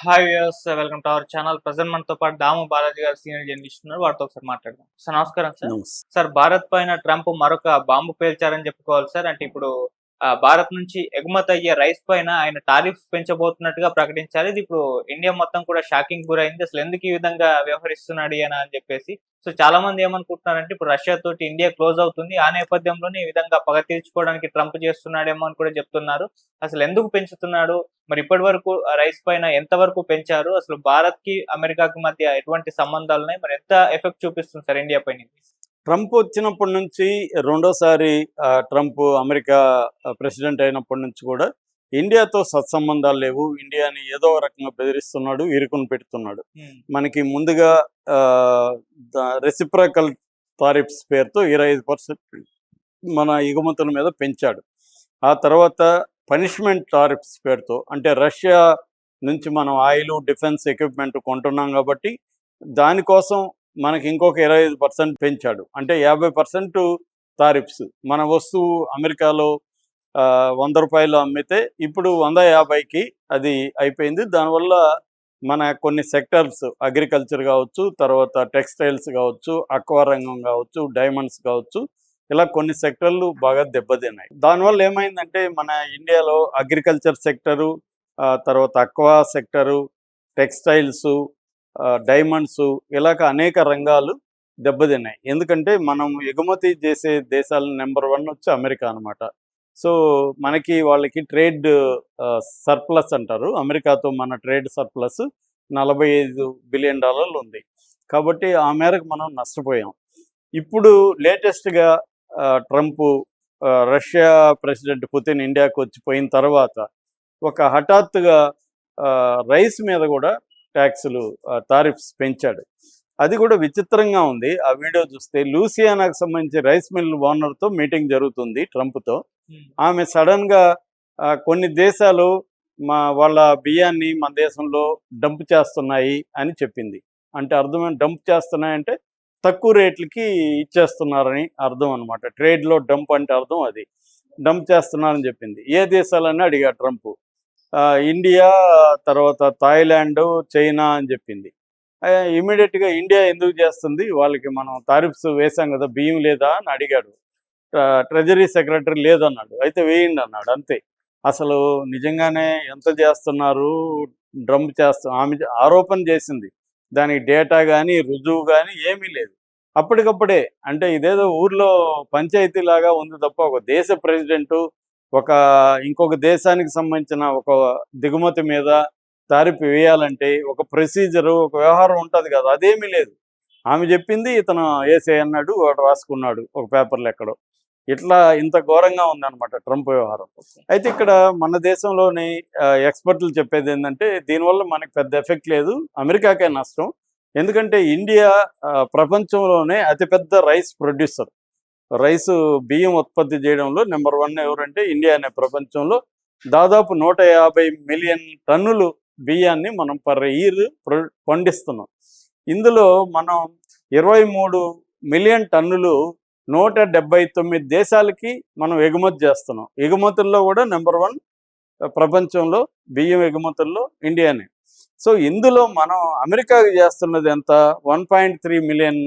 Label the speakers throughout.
Speaker 1: Hi viewers, welcome to our channel. Present మనతో పాటు దాము బాలాజీ గారు సీనియర్ జర్నలిస్ట్ ఉన్నారు. వారితో ఒకసారి మాట్లాడదాం. సార్ నమస్కారం సార్.
Speaker 2: నమస్తే.
Speaker 1: సార్, భారత్ పైన ట్రంప్ మరొక బాంబు పేల్చారని చెప్పుకోవాలి సార్. అంటే ఇప్పుడు భారత్ నుంచి ఎగుమతి అయ్యే రైస్ పైన ఆయన టారిఫ్స్ పెంచబోతున్నట్టుగా ప్రకటించారు. ఇది ఇప్పుడు ఇండియా మొత్తం కూడా షాకింగ్ గురైంది. అసలు ఎందుకు ఈ విధంగా వ్యవహరిస్తున్నాడు ఈయన అని చెప్పేసి. సో చాలా మంది ఏమనుకుంటున్నారంటే ఇప్పుడు రష్యా తోటి ఇండియా క్లోజ్ అవుతుంది. ఆ నేపథ్యంలోనే ఈ విధంగా పగ తీర్చుకోవడానికి ట్రంప్ చేస్తున్నాడేమో అని కూడా చెప్తున్నారు. అసలు ఎందుకు పెంచుతున్నాడు? మరి ఇప్పటి వరకు రైస్ పైన ఎంత వరకు పెంచారు? అసలు భారత్ కి అమెరికాకి మధ్య ఎటువంటి సంబంధాలున్నాయి? మరి ఎంత ఎఫెక్ట్ చూపిస్తుంది సార్ ఇండియా పైన?
Speaker 2: ట్రంప్ వచ్చినప్పటి నుంచి రెండోసారి ట్రంప్ అమెరికా ప్రెసిడెంట్ అయినప్పటి నుంచి కూడా ఇండియాతో సత్సంబంధాలు లేవు. ఇండియాని ఏదో రకంగా బెదిరిస్తున్నాడు, ఇరుకుని పెడుతున్నాడు. మనకి ముందుగా రెసిప్రకల్ టారిఫ్స్ పేరుతో 25% మన ఎగుమతుల మీద పెంచాడు. ఆ తర్వాత పనిష్మెంట్ టారిఫ్స్ పేరుతో, అంటే రష్యా నుంచి మనం ఆయిల్, డిఫెన్స్ ఎక్విప్మెంట్ కొంటున్నాం కాబట్టి దానికోసం మనకి ఇంకొక 25% పెంచాడు. అంటే 50% టారిఫ్స్. మన వస్తువు అమెరికాలో 100 రూపాయలు అమ్మితే ఇప్పుడు 150కి అది అయిపోయింది. దానివల్ల మన కొన్ని సెక్టర్స్, అగ్రికల్చర్ కావచ్చు, తర్వాత టెక్స్టైల్స్ కావచ్చు, అక్వా రంగం కావచ్చు, డైమండ్స్ కావచ్చు, ఇలా కొన్ని సెక్టర్లు బాగా దెబ్బతిన్నాయి. దానివల్ల ఏమైందంటే మన ఇండియాలో అగ్రికల్చర్ సెక్టరు, తర్వాత అక్వా సెక్టరు, టెక్స్టైల్స్, డైమండ్స్, ఇలాగ అనేక రంగాలు దెబ్బతిన్నాయి. ఎందుకంటే మనం ఎగుమతి చేసే దేశాల నెంబర్ 1 వచ్చి అమెరికా అనమాట. సో మనకి వాళ్ళకి ట్రేడ్ సర్ప్లస్ అంటారు. అమెరికాతో మన ట్రేడ్ సర్ప్లస్ $45 బిలియన్ ఉంది. కాబట్టి ఆ మేరకు మనం నష్టపోయాం. ఇప్పుడు లేటెస్ట్గా ట్రంప్ రష్యా ప్రెసిడెంట్ పుతిన్ ఇండియాకు వచ్చిపోయిన తర్వాత ఒక హఠాత్తుగా రైస్ మీద కూడా ట్యాక్సులు, టారిఫ్స్ పెంచాడు. అది కూడా విచిత్రంగా ఉంది. ఆ వీడియో చూస్తే లూసియానాకు సంబంధించి రైస్ మిల్ ఓనర్తో మీటింగ్ జరుగుతుంది ట్రంప్తో. ఆమె సడన్గా కొన్ని దేశాలు వాళ్ళ బియ్యాన్ని మన దేశంలో డంప్ చేస్తున్నాయి అని చెప్పింది. అంటే అర్థమైన డంప్ చేస్తున్నాయంటే తక్కువ రేట్లకి ఇచ్చేస్తున్నారని అర్థం అనమాట. ట్రేడ్లో డంప్ అంటే అర్థం అది. డంప్ చేస్తున్నారని చెప్పింది. ఏ దేశాలని అడిగాడు ట్రంప్. ఇండియా, తర్వాత థాయిలాండ్, చైనా అని చెప్పింది. ఇమీడియట్గా ఇండియా ఎందుకు చేస్తుంది, వాళ్ళకి మనం టారిఫ్స్ వేసాం కదా, బియ్యం లేదా అని అడిగాడు. ట్రెజరీ సెక్రటరీ లేదన్నాడు. అయితే వేయండి అన్నాడు. అంతే. అసలు నిజంగానే ఎంత చేస్తున్నారు, డ్రంప్ ఆమె ఆరోపణ చేసింది. దానికి డేటా కానీ రుజువు కానీ ఏమీ లేదు. అప్పటికప్పుడే, అంటే ఇదేదో ఊర్లో పంచాయతీలాగా ఉంది తప్ప ఒక దేశ ప్రెసిడెంటు ఇంకొక దేశానికి సంబంధించిన ఒక దిగుమతి మీద టారిఫ్ వేయాలంటే ఒక ప్రొసీజరు, ఒక వ్యవహారం ఉంటుంది కదా, అదేమీ లేదు. ఆమె చెప్పింది, ఇతను వేసే అన్నాడు, వాడు రాసుకున్నాడు ఒక పేపర్లో ఎక్కడో. ఇట్లా ఇంత ఘోరంగా ఉందన్నమాట ట్రంప్ వ్యవహారం. అయితే ఇక్కడ మన దేశంలోని ఎక్స్పర్ట్లు చెప్పేది ఏంటంటే దీనివల్ల మనకి పెద్ద ఎఫెక్ట్ లేదు, అమెరికాకే నష్టం. ఎందుకంటే ఇండియా ప్రపంచంలోనే అతిపెద్ద రైస్ ప్రొడ్యూసర్. రైసు బియ్యం ఉత్పత్తి చేయడంలో నెంబర్ 1 ఎవరంటే ఇండియానే. ప్రపంచంలో దాదాపు 150 మిలియన్ టన్నులు బియ్యాన్ని మనం పర్ ఇయర్ పండిస్తున్నాం. ఇందులో మనం 23 మిలియన్ టన్నులు 179 దేశాలకి మనం ఎగుమతి చేస్తున్నాం. ఎగుమతుల్లో కూడా నెంబర్ 1 ప్రపంచంలో బియ్యం ఎగుమతుల్లో ఇండియానే. సో ఇందులో మనం అమెరికాకి చేస్తున్నది ఎంత? 1.3 మిలియన్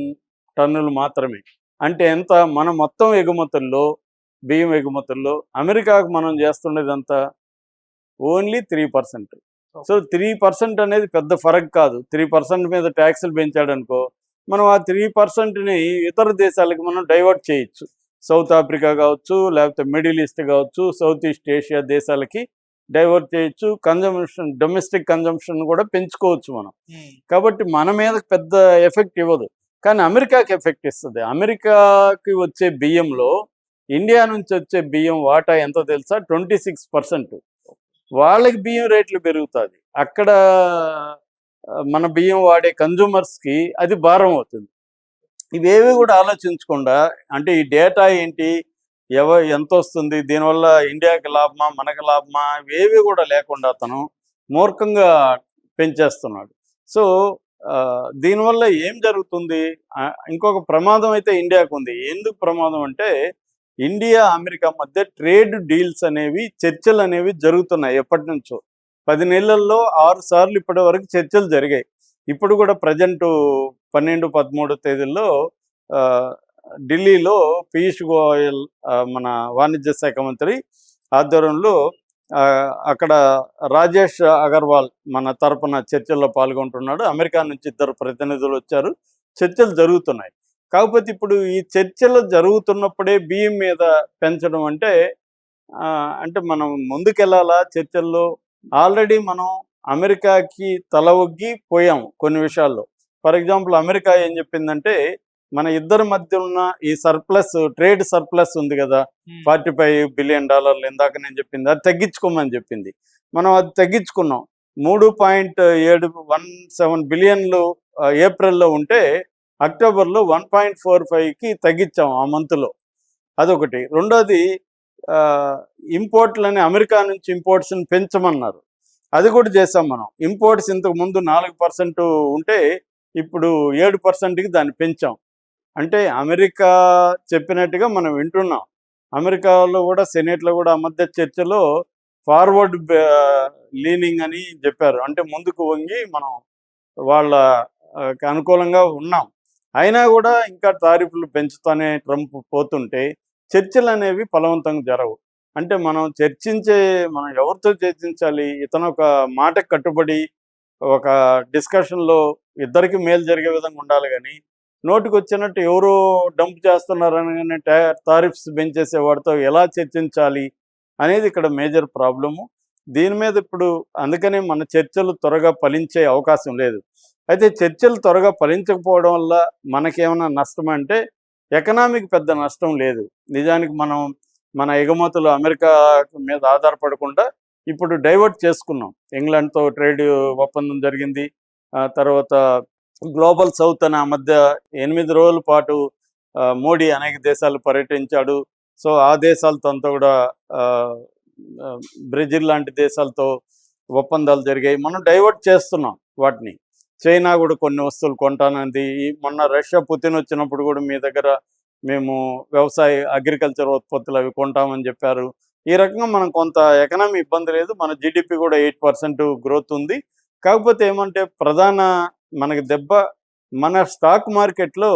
Speaker 2: టన్నులు మాత్రమే. అంటే ఎంత? మన మొత్తం ఎగుమతుల్లో, బియ్యం ఎగుమతుల్లో అమెరికాకు మనం చేస్తున్నది ఎంత? ఓన్లీ 3%. సో 3% అనేది పెద్ద ఫరక్ కాదు. 3% మీద ట్యాక్సులు పెంచాడు అనుకో, మనం ఆ 3%ని ఇతర దేశాలకు మనం డైవర్ట్ చేయొచ్చు. సౌత్ ఆఫ్రికా కావచ్చు, లేకపోతే మిడిల్ ఈస్ట్ కావచ్చు, సౌత్ ఈస్ట్ ఏషియా దేశాలకి డైవర్ట్ చేయొచ్చు. డొమెస్టిక్ కన్జంప్షన్ కూడా పెంచుకోవచ్చు మనం. కాబట్టి మన మీద పెద్ద ఎఫెక్ట్ ఇవ్వదు, కానీ అమెరికాకి ఎఫెక్ట్ ఇస్తుంది. అమెరికాకి వచ్చే బియ్యంలో ఇండియా నుంచి వచ్చే బియ్యం వాటా ఎంతో తెలుసా? 26%. వాళ్ళకి బియ్యం రేట్లు పెరుగుతుంది. అక్కడ మన బియ్యం వాడే కన్జ్యూమర్స్కి అది భారం అవుతుంది. ఇవేవి కూడా ఆలోచించకుండా, అంటే ఈ డేటా ఏంటి, ఎంత వస్తుంది, దీనివల్ల ఇండియాకి లాభమా మనకి లాభమా, ఇవేవి కూడా లేకుండా అతను మూర్ఖంగా పెంచేస్తున్నాడు. సో దీనివల్ల ఏం జరుగుతుంది? ఇంకొక ప్రమాదం అయితే ఇండియాకు ఉంది. ఎందుకు ప్రమాదం అంటే ఇండియా అమెరికా మధ్య ట్రేడ్ డీల్స్ అనేవి, చర్చలు అనేవి జరుగుతున్నాయి ఎప్పటి నుంచో. 10 నెలల్లో 6 సార్లు ఇప్పటి వరకు చర్చలు జరిగాయి. ఇప్పుడు కూడా ప్రజెంట్ 12, 13 తేదీల్లో ఆ, ఢిల్లీలో పీయూష్ గోయల్ మన వాణిజ్య శాఖ మంత్రి ఆధ్వర్యంలో అక్కడ రాజేష్ అగర్వాల్ మన తరపున చర్చల్లో పాల్గొంటున్నాడు. అమెరికా నుంచి 2 ప్రతినిధులు వచ్చారు. చర్చలు జరుగుతున్నాయి. కాకపోతే ఇప్పుడు ఈ చర్చలు జరుగుతున్నప్పుడే బియ్యం మీద పెంచడం అంటే అంటే మనం ముందుకెళ్ళాలా చర్చల్లో? ఆల్రెడీ మనం అమెరికాకి తల ఒగ్గి పోయాం కొన్ని విషయాల్లో. ఫర్ ఎగ్జాంపుల్ అమెరికా ఏం చెప్పిందంటే మన ఇద్దరి మధ్య ఉన్న ఈ సర్ప్లస్, ట్రేడ్ సర్ప్లస్ ఉంది కదా, $45 బిలియన్ ఇందాక నేను చెప్పింది, అది తగ్గించుకోమని చెప్పింది. మనం అది తగ్గించుకున్నాం. 3.717 బిలియన్లు ఏప్రిల్లో ఉంటే అక్టోబర్లో 1.45కి తగ్గించాం ఆ మంత్లో. అదొకటి. రెండోది ఇంపోర్ట్లని అమెరికా నుంచి ఇంపోర్ట్స్ని పెంచమన్నారు. అది కూడా చేసాం మనం. ఇంపోర్ట్స్ ఇంతకు ముందు 4% ఉంటే ఇప్పుడు 7%కి దాన్ని పెంచాం. అంటే అమెరికా చెప్పినట్టుగా మనం వింటున్నాం. అమెరికాలో కూడా సెనేట్లో కూడా ఆ మధ్య చర్చలో ఫార్వర్డ్ లీనింగ్ అని చెప్పారు. అంటే ముందుకు వంగి మనం వాళ్ళ అనుకూలంగా ఉన్నాం. అయినా కూడా ఇంకా టారిఫ్లు పెంచుతూనే ట్రంప్ పోతుంటే చర్చలు అనేవి ఫలవంతంగా జరగవు. అంటే మనం ఎవరితో చర్చించాలి? ఇతను ఒక మాటకు కట్టుబడి ఒక డిస్కషన్లో ఇద్దరికి మేలు జరిగే విధంగా ఉండాలి. కానీ నోటికి వచ్చినట్టు ఎవరో డంప్ చేస్తున్నారని టారిఫ్స్ పెంచేసే వాడితో ఎలా చర్చించాలి అనేది ఇక్కడ మేజర్ ప్రాబ్లము. దీని మీద ఇప్పుడు అందుకనే మన చర్చలు త్వరగా ఫలించే అవకాశం లేదు. అయితే చర్చలు త్వరగా ఫలించకపోవడం వల్ల మనకేమైనా నష్టం అంటే ఎకనామిక్ పెద్ద నష్టం లేదు. నిజానికి మనం మన ఎగుమతులు అమెరికా మీద ఆధారపడకుండా ఇప్పుడు డైవర్ట్ చేసుకున్నాం. ఇంగ్లాండ్తో ట్రేడ్ ఒప్పందం జరిగింది. తర్వాత గ్లోబల్ సౌత్ అని ఆ మధ్య 8 రోజుల పాటు మోడీ అనేక దేశాలు పర్యటించాడు. సో ఆ దేశాలతో అంతా కూడా బ్రెజిల్ లాంటి దేశాలతో ఒప్పందాలు జరిగాయి. మనం డైవర్ట్ చేస్తున్నాం వాటిని. చైనా కూడా కొన్ని వస్తువులు కొంటానంది. మొన్న రష్యా పుతిన్ వచ్చినప్పుడు కూడా మీ దగ్గర మేము అగ్రికల్చర్ ఉత్పత్తులు అవి కొంటామని చెప్పారు. ఈ రకంగా మనం కొంత ఎకనామీ ఇబ్బంది లేదు. మన జీడిపి కూడా 8% గ్రోత్ ఉంది. కాకపోతే ఏమంటే మనకి దెబ్బ మన స్టాక్ మార్కెట్లో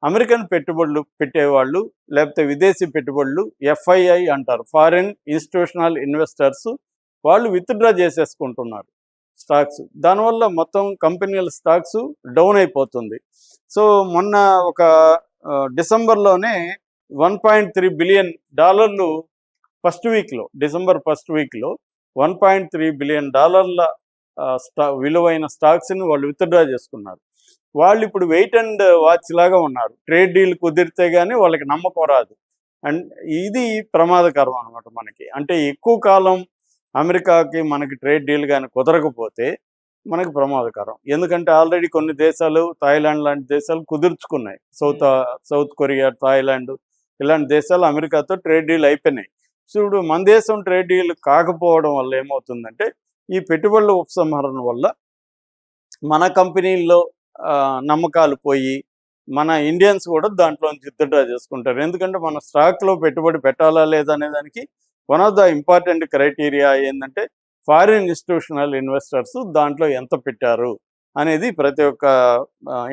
Speaker 2: అమెరికన్ పెట్టుబడులు పెట్టేవాళ్ళు లేకపోతే విదేశీ పెట్టుబడులు FII అంటారు, ఫారిన్ ఇన్స్టిట్యూషనల్ ఇన్వెస్టర్స్, వాళ్ళు విత్డ్రా చేసేసుకుంటున్నారు స్టాక్స్. దానివల్ల మొత్తం కంపెనీల స్టాక్స్ డౌన్ అయిపోతుంది. సో మొన్న ఒక డిసెంబర్లోనే $1.3 బిలియన్ డిసెంబర్ ఫస్ట్ వీక్లో $1.3 బిలియన్ విలువైన స్టాక్స్ని వాళ్ళు విత్డ్రా చేసుకున్నారు. వాళ్ళు ఇప్పుడు వెయిట్ అండ్ వాచ్ లాగా ఉన్నారు. ట్రేడ్ డీల్ కుదిరితే కానీ వాళ్ళకి నమ్మకం రాదు. అండ్ ఇది ప్రమాదకరం అనమాట మనకి. అంటే ఎక్కువ కాలం అమెరికాకి మనకి ట్రేడ్ డీల్ కానీ కుదరకపోతే మనకి ప్రమాదకరం. ఎందుకంటే ఆల్రెడీ కొన్ని దేశాలు, థాయిలాండ్ లాంటి దేశాలు కుదుర్చుకున్నాయి. సౌత్ కొరియా, థాయిలాండ్ ఇలాంటి దేశాలు అమెరికాతో ట్రేడ్ డీల్ అయిపోయినాయి. సో ఇప్పుడు మన దేశం ట్రేడ్ డీల్ కాకపోవడం వల్ల ఏమవుతుందంటే ఈ పెట్టుబడుల ఉపసంహరణ వల్ల మన కంపెనీల్లో నమ్మకాలు పోయి మన ఇండియన్స్ కూడా దాంట్లోంచి విత్డ్రా చేసుకుంటారు. ఎందుకంటే మన స్టాక్లో పెట్టుబడి పెట్టాలా లేదా అనే దానికి one of the important criteria ఏంటంటే ఫారిన్ ఇన్స్టిట్యూషనల్ ఇన్వెస్టర్స్ దాంట్లో ఎంత పెట్టారు అనేది ప్రతి ఒక్క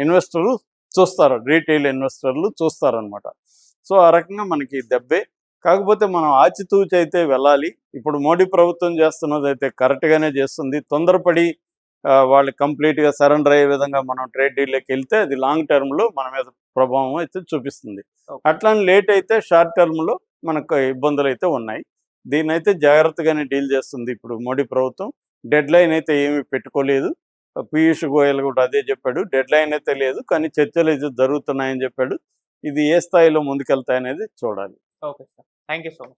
Speaker 2: ఇన్వెస్టరు చూస్తారు, రీటైల్ ఇన్వెస్టర్లు చూస్తారనమాట. సో ఆ రకంగా మనకి దెబ్బే. కాకపోతే మనం ఆచితూచి అయితే వెళ్ళాలి. ఇప్పుడు మోడీ ప్రభుత్వం చేస్తున్నది అయితే కరెక్ట్గానే చేస్తుంది. తొందరపడి వాళ్ళు కంప్లీట్గా సరెండర్ అయ్యే విధంగా మనం ట్రేడ్ డీల్లోకి వెళ్తే అది లాంగ్ టర్మ్లో మన మీద ప్రభావం అయితే చూపిస్తుంది. అట్లానే లేట్ అయితే షార్ట్ టర్మ్లో మనకు ఇబ్బందులు అయితే ఉన్నాయి. దీన్ని అయితే జాగ్రత్తగానే డీల్ చేస్తుంది ఇప్పుడు మోడీ ప్రభుత్వం. డెడ్ లైన్ అయితే ఏమీ పెట్టుకోలేదు. పీయూష్ గోయల్ కూడా అదే చెప్పాడు, డెడ్ లైన్ అయితే లేదు కానీ చర్చలు అయితే జరుగుతున్నాయని చెప్పాడు. ఇది ఏ స్థాయిలో ముందుకెళ్తాయనేది చూడాలి.
Speaker 1: Okay sir, thank you so much.